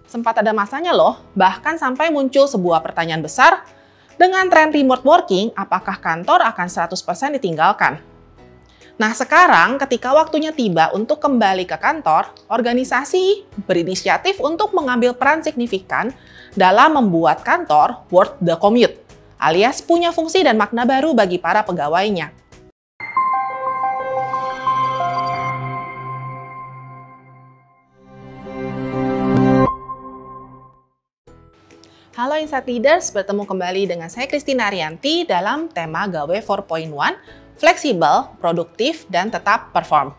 Sempat ada masanya loh, bahkan sampai muncul sebuah pertanyaan besar, dengan tren remote working, apakah kantor akan 100% ditinggalkan? Nah sekarang ketika waktunya tiba untuk kembali ke kantor, organisasi berinisiatif untuk mengambil peran signifikan dalam membuat kantor worth the commute, alias punya fungsi dan makna baru bagi para pegawainya. Halo Insight Leaders, bertemu kembali dengan saya Christina Arianti dalam tema Gawe 4.1, fleksibel, produktif, dan tetap perform.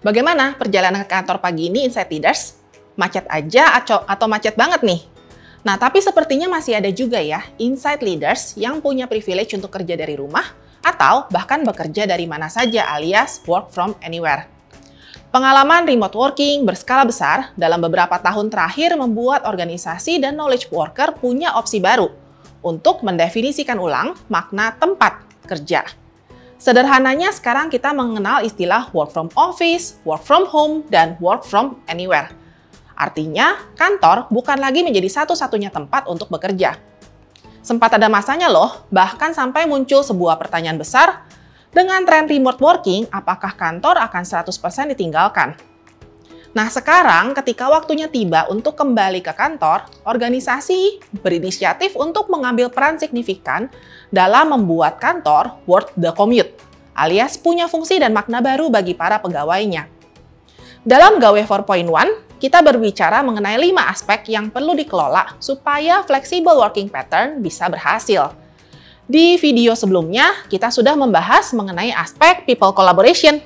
Bagaimana perjalanan ke kantor pagi ini Insight Leaders? Macet aja atau macet banget nih? Nah, tapi sepertinya masih ada juga ya Insight Leaders yang punya privilege untuk kerja dari rumah atau bahkan bekerja dari mana saja alias work from anywhere. Pengalaman remote working berskala besar dalam beberapa tahun terakhir membuat organisasi dan knowledge worker punya opsi baru untuk mendefinisikan ulang makna tempat kerja. Sederhananya sekarang kita mengenal istilah work from office, work from home, dan work from anywhere. Artinya, kantor bukan lagi menjadi satu-satunya tempat untuk bekerja. Sempat ada masanya loh, bahkan sampai muncul sebuah pertanyaan besar, dengan tren remote working, apakah kantor akan 100% ditinggalkan? Nah sekarang ketika waktunya tiba untuk kembali ke kantor, organisasi berinisiatif untuk mengambil peran signifikan dalam membuat kantor worth the commute, alias punya fungsi dan makna baru bagi para pegawainya. Dalam Gawe 4.1, kita berbicara mengenai 5 aspek yang perlu dikelola supaya flexible working pattern bisa berhasil. Di video sebelumnya, kita sudah membahas mengenai aspek people collaboration.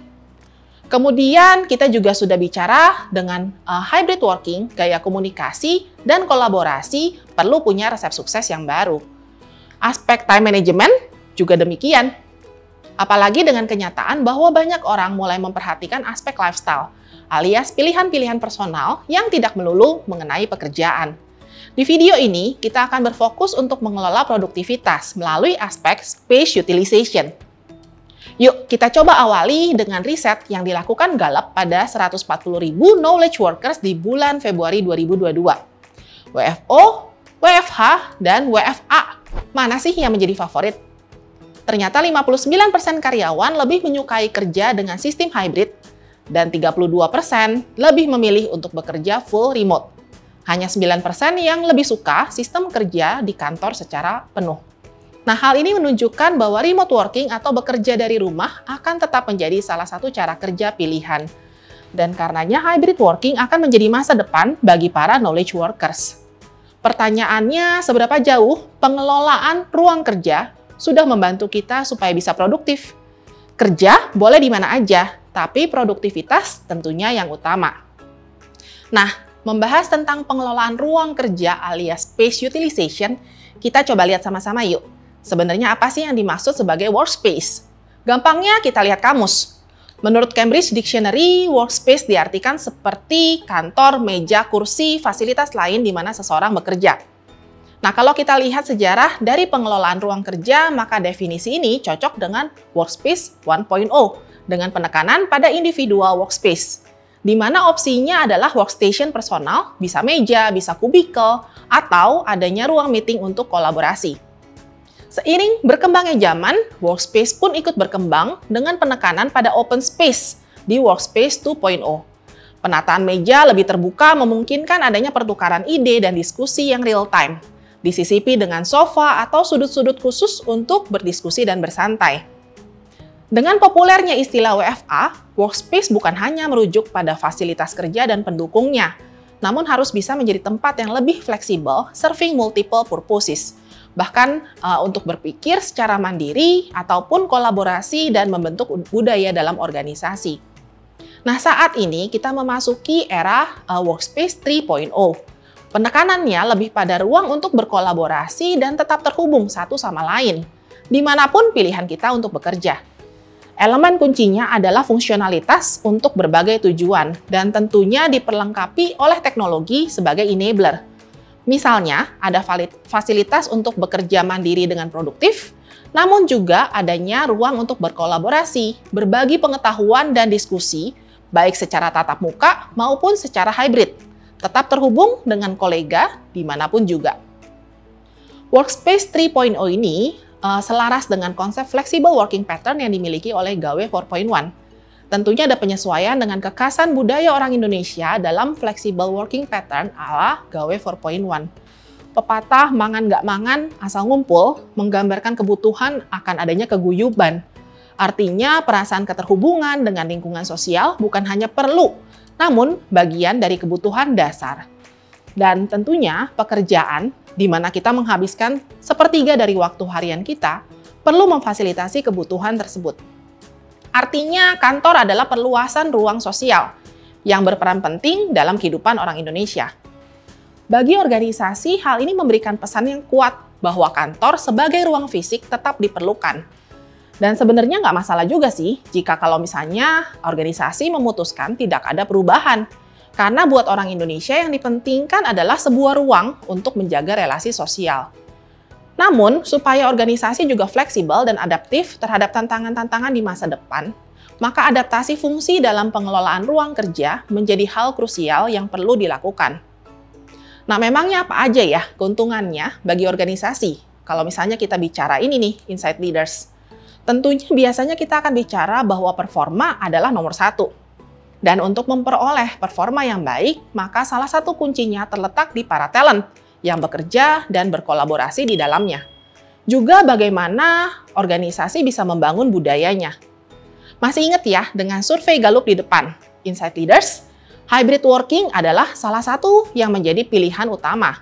Kemudian, kita juga sudah bicara dengan hybrid working, gaya komunikasi, dan kolaborasi perlu punya resep sukses yang baru. Aspek time management juga demikian. Apalagi dengan kenyataan bahwa banyak orang mulai memperhatikan aspek lifestyle, alias pilihan-pilihan personal yang tidak melulu mengenai pekerjaan. Di video ini, kita akan berfokus untuk mengelola produktivitas melalui aspek space utilization. Yuk, kita coba awali dengan riset yang dilakukan Gallup pada 140.000 knowledge workers di bulan Februari 2022. WFO, WFH, dan WFA. Mana sih yang menjadi favorit? Ternyata 59% karyawan lebih menyukai kerja dengan sistem hybrid, dan 32% lebih memilih untuk bekerja full remote. Hanya 9% yang lebih suka sistem kerja di kantor secara penuh. Nah, hal ini menunjukkan bahwa remote working atau bekerja dari rumah akan tetap menjadi salah satu cara kerja pilihan. Dan karenanya hybrid working akan menjadi masa depan bagi para knowledge workers. Pertanyaannya, seberapa jauh pengelolaan ruang kerja sudah membantu kita supaya bisa produktif? Kerja boleh di mana aja, tapi produktivitas tentunya yang utama. Nah, membahas tentang pengelolaan ruang kerja alias space utilization, kita coba lihat sama-sama yuk. Sebenarnya apa sih yang dimaksud sebagai workspace? Gampangnya kita lihat kamus. Menurut Cambridge Dictionary, workspace diartikan seperti kantor, meja, kursi, fasilitas lain di mana seseorang bekerja. Nah, kalau kita lihat sejarah dari pengelolaan ruang kerja, maka definisi ini cocok dengan workspace 1.0 dengan penekanan pada individual workspace, di mana opsinya adalah workstation personal, bisa meja, bisa kubikel, atau adanya ruang meeting untuk kolaborasi. Seiring berkembangnya zaman, workspace pun ikut berkembang dengan penekanan pada open space di workspace 2.0. Penataan meja lebih terbuka memungkinkan adanya pertukaran ide dan diskusi yang real time, disisipi dengan sofa atau sudut-sudut khusus untuk berdiskusi dan bersantai. Dengan populernya istilah WFA, workspace bukan hanya merujuk pada fasilitas kerja dan pendukungnya, namun harus bisa menjadi tempat yang lebih fleksibel, serving multiple purposes. Bahkan untuk berpikir secara mandiri ataupun kolaborasi dan membentuk budaya dalam organisasi. Nah, saat ini kita memasuki era workspace 3.0. Penekanannya lebih pada ruang untuk berkolaborasi dan tetap terhubung satu sama lain, dimanapun pilihan kita untuk bekerja. Elemen kuncinya adalah fungsionalitas untuk berbagai tujuan dan tentunya diperlengkapi oleh teknologi sebagai enabler. Misalnya, ada fasilitas untuk bekerja mandiri dengan produktif, namun juga adanya ruang untuk berkolaborasi, berbagi pengetahuan dan diskusi, baik secara tatap muka maupun secara hybrid. tetap terhubung dengan kolega dimanapun juga. Workspace 3.0 ini selaras dengan konsep flexible working pattern yang dimiliki oleh Gawe 4.1. Tentunya ada penyesuaian dengan kekhasan budaya orang Indonesia dalam flexible working pattern ala Gawe 4.1. Pepatah mangan gak mangan asal ngumpul menggambarkan kebutuhan akan adanya keguyuban. Artinya perasaan keterhubungan dengan lingkungan sosial bukan hanya perlu, namun bagian dari kebutuhan dasar. Dan tentunya pekerjaan di mana kita menghabiskan sepertiga dari waktu harian kita perlu memfasilitasi kebutuhan tersebut. Artinya kantor adalah perluasan ruang sosial yang berperan penting dalam kehidupan orang Indonesia. Bagi organisasi, hal ini memberikan pesan yang kuat bahwa kantor sebagai ruang fisik tetap diperlukan. Dan sebenarnya nggak masalah juga sih jika kalau misalnya organisasi memutuskan tidak ada perubahan. Karena buat orang Indonesia yang dipentingkan adalah sebuah ruang untuk menjaga relasi sosial. Namun, supaya organisasi juga fleksibel dan adaptif terhadap tantangan-tantangan di masa depan, maka adaptasi fungsi dalam pengelolaan ruang kerja menjadi hal krusial yang perlu dilakukan. Nah, memangnya apa aja ya keuntungannya bagi organisasi? Kalau misalnya kita bicara ini nih, Insight Leaders. Tentunya biasanya kita akan bicara bahwa performa adalah nomor satu. Dan untuk memperoleh performa yang baik, maka salah satu kuncinya terletak di para talent yang bekerja dan berkolaborasi di dalamnya. Juga bagaimana organisasi bisa membangun budayanya. Masih ingat ya dengan survei Gallup di depan, Insight Leaders? Hybrid working adalah salah satu yang menjadi pilihan utama.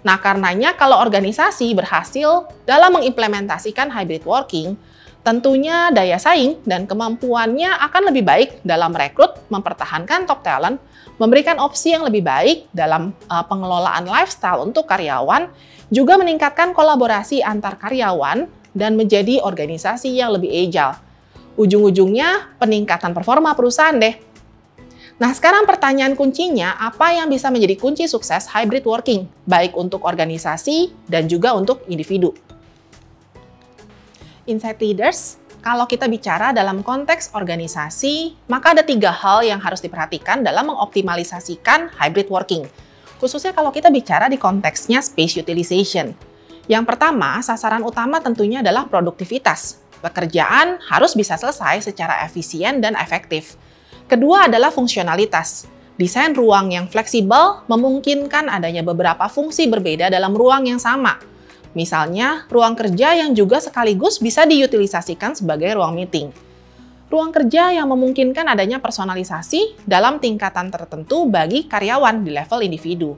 Nah, karenanya kalau organisasi berhasil dalam mengimplementasikan hybrid working, tentunya daya saing dan kemampuannya akan lebih baik dalam merekrut, mempertahankan top talent, memberikan opsi yang lebih baik dalam pengelolaan lifestyle untuk karyawan, juga meningkatkan kolaborasi antar karyawan, dan menjadi organisasi yang lebih agile. Ujung-ujungnya peningkatan performa perusahaan deh. Nah, sekarang pertanyaan kuncinya, apa yang bisa menjadi kunci sukses hybrid working, baik untuk organisasi dan juga untuk individu? Insight Leaders, kalau kita bicara dalam konteks organisasi, maka ada 3 hal yang harus diperhatikan dalam mengoptimalisasikan hybrid working. Khususnya kalau kita bicara di konteksnya space utilization. Yang pertama, sasaran utama tentunya adalah produktivitas. Pekerjaan harus bisa selesai secara efisien dan efektif. Kedua adalah fungsionalitas. Desain ruang yang fleksibel memungkinkan adanya beberapa fungsi berbeda dalam ruang yang sama. Misalnya, ruang kerja yang juga sekaligus bisa diutilisasikan sebagai ruang meeting. Ruang kerja yang memungkinkan adanya personalisasi dalam tingkatan tertentu bagi karyawan di level individu.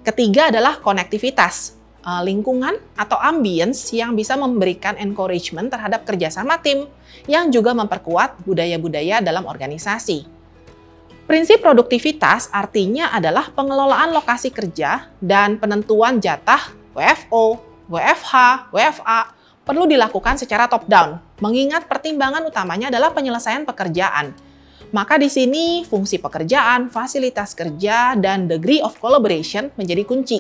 Ketiga adalah konektivitas, lingkungan atau ambience yang bisa memberikan encouragement terhadap kerjasama tim yang juga memperkuat budaya-budaya dalam organisasi. Prinsip produktivitas artinya adalah pengelolaan lokasi kerja dan penentuan jatah WFO, WFH, WFA perlu dilakukan secara top-down, mengingat pertimbangan utamanya adalah penyelesaian pekerjaan. Maka di sini fungsi pekerjaan, fasilitas kerja, dan degree of collaboration menjadi kunci.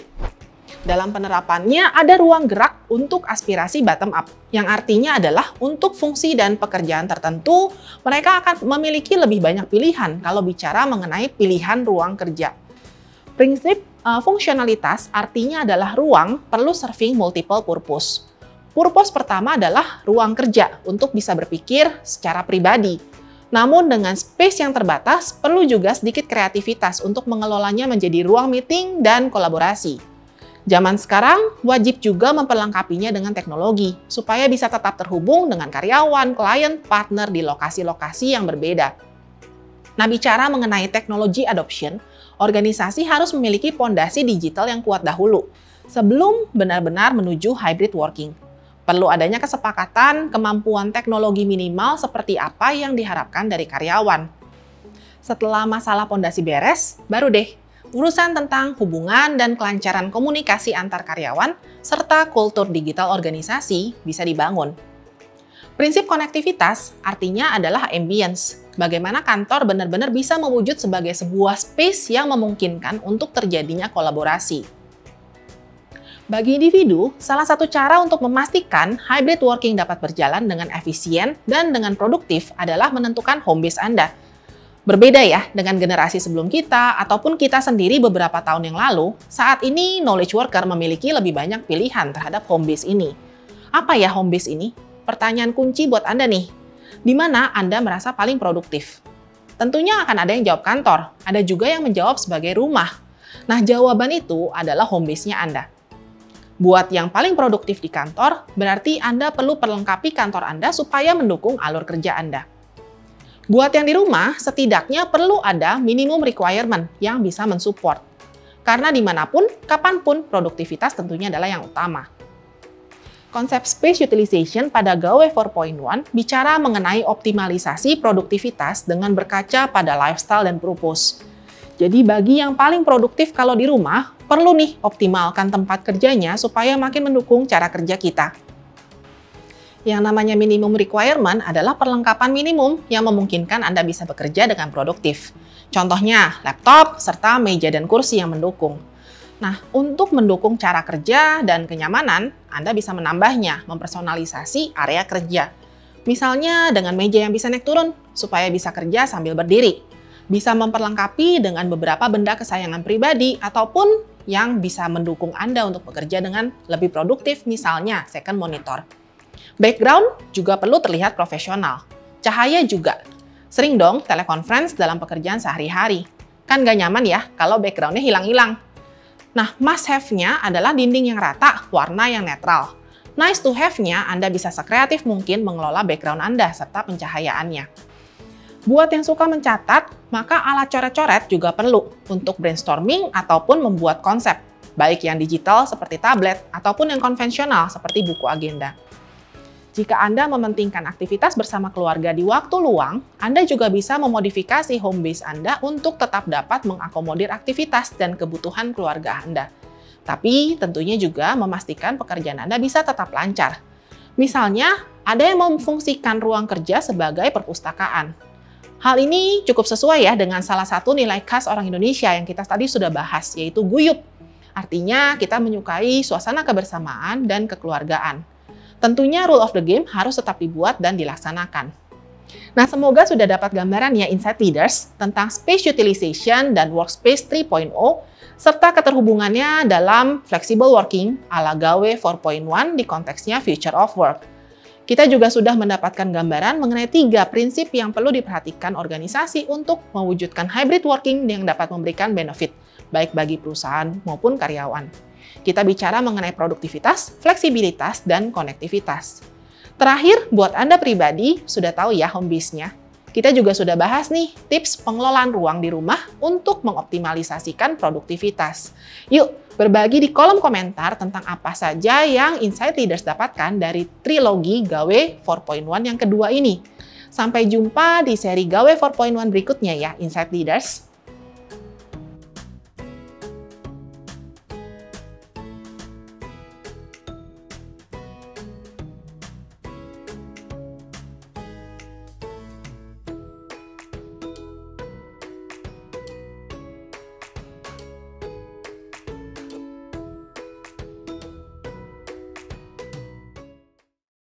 Dalam penerapannya ada ruang gerak untuk aspirasi bottom-up, yang artinya adalah untuk fungsi dan pekerjaan tertentu, mereka akan memiliki lebih banyak pilihan kalau bicara mengenai pilihan ruang kerja. Prinsip fungsionalitas artinya adalah ruang perlu serving multiple purpose. Purpose pertama adalah ruang kerja untuk bisa berpikir secara pribadi. Namun dengan space yang terbatas, perlu juga sedikit kreativitas untuk mengelolanya menjadi ruang meeting dan kolaborasi. Zaman sekarang wajib juga memperlengkapinya dengan teknologi, supaya bisa tetap terhubung dengan karyawan, klien, partner di lokasi-lokasi yang berbeda. Nah, bicara mengenai teknologi adoption, organisasi harus memiliki fondasi digital yang kuat dahulu, sebelum benar-benar menuju hybrid working. Perlu adanya kesepakatan kemampuan teknologi minimal seperti apa yang diharapkan dari karyawan. Setelah masalah fondasi beres, baru deh urusan tentang hubungan dan kelancaran komunikasi antar karyawan serta kultur digital organisasi bisa dibangun. Prinsip konektivitas artinya adalah ambience. Bagaimana kantor benar-benar bisa mewujud sebagai sebuah space yang memungkinkan untuk terjadinya kolaborasi. Bagi individu, salah satu cara untuk memastikan hybrid working dapat berjalan dengan efisien dan dengan produktif adalah menentukan home base Anda. Berbeda ya dengan generasi sebelum kita ataupun kita sendiri beberapa tahun yang lalu, saat ini knowledge worker memiliki lebih banyak pilihan terhadap home base ini. Apa ya home base ini? Pertanyaan kunci buat Anda nih. Di mana Anda merasa paling produktif? Tentunya akan ada yang jawab kantor, ada juga yang menjawab sebagai rumah. Nah, jawaban itu adalah home base-nya Anda. Buat yang paling produktif di kantor, berarti Anda perlu perlengkapi kantor Anda supaya mendukung alur kerja Anda. Buat yang di rumah, setidaknya perlu ada minimum requirement yang bisa mensupport. Karena dimanapun, kapanpun, produktivitas tentunya adalah yang utama. Konsep space utilization pada Gawe 4.1 bicara mengenai optimalisasi produktivitas dengan berkaca pada lifestyle dan purpose. Jadi bagi yang paling produktif kalau di rumah, perlu nih optimalkan tempat kerjanya supaya makin mendukung cara kerja kita. Yang namanya minimum requirement adalah perlengkapan minimum yang memungkinkan Anda bisa bekerja dengan produktif. Contohnya, laptop serta meja dan kursi yang mendukung. Nah, untuk mendukung cara kerja dan kenyamanan, Anda bisa menambahnya, mempersonalisasi area kerja. Misalnya dengan meja yang bisa naik turun, supaya bisa kerja sambil berdiri. Bisa memperlengkapi dengan beberapa benda kesayangan pribadi, ataupun yang bisa mendukung Anda untuk bekerja dengan lebih produktif, misalnya second monitor. Background juga perlu terlihat profesional. Cahaya juga. Sering dong teleconference dalam pekerjaan sehari-hari. Kan gak nyaman ya kalau background-nya hilang-hilang. Nah, must have-nya adalah dinding yang rata, warna yang netral. Nice to have-nya Anda bisa sekreatif mungkin mengelola background Anda serta pencahayaannya. Buat yang suka mencatat, maka alat coret-coret juga perlu untuk brainstorming ataupun membuat konsep, baik yang digital seperti tablet ataupun yang konvensional seperti buku agenda. Jika Anda mementingkan aktivitas bersama keluarga di waktu luang, Anda juga bisa memodifikasi home base Anda untuk tetap dapat mengakomodir aktivitas dan kebutuhan keluarga Anda. Tapi tentunya juga memastikan pekerjaan Anda bisa tetap lancar. Misalnya, ada yang memfungsikan ruang kerja sebagai perpustakaan. Hal ini cukup sesuai ya dengan salah satu nilai khas orang Indonesia yang kita tadi sudah bahas, yaitu guyup. Artinya kita menyukai suasana kebersamaan dan kekeluargaan. Tentunya rule of the game harus tetap dibuat dan dilaksanakan. Nah, semoga sudah dapat gambaran ya Insight Leaders tentang space utilization dan workspace 3.0 serta keterhubungannya dalam flexible working ala Gawe 4.1 di konteksnya future of work. Kita juga sudah mendapatkan gambaran mengenai 3 prinsip yang perlu diperhatikan organisasi untuk mewujudkan hybrid working yang dapat memberikan benefit, baik bagi perusahaan maupun karyawan. Kita bicara mengenai produktivitas, fleksibilitas, dan konektivitas. Terakhir, buat Anda pribadi, sudah tahu ya home base-nya. Kita juga sudah bahas nih tips pengelolaan ruang di rumah untuk mengoptimalisasikan produktivitas. Yuk, berbagi di kolom komentar tentang apa saja yang Insight Leaders dapatkan dari trilogi Gawe 4.1 yang kedua ini. Sampai jumpa di seri Gawe 4.1 berikutnya ya, Insight Leaders.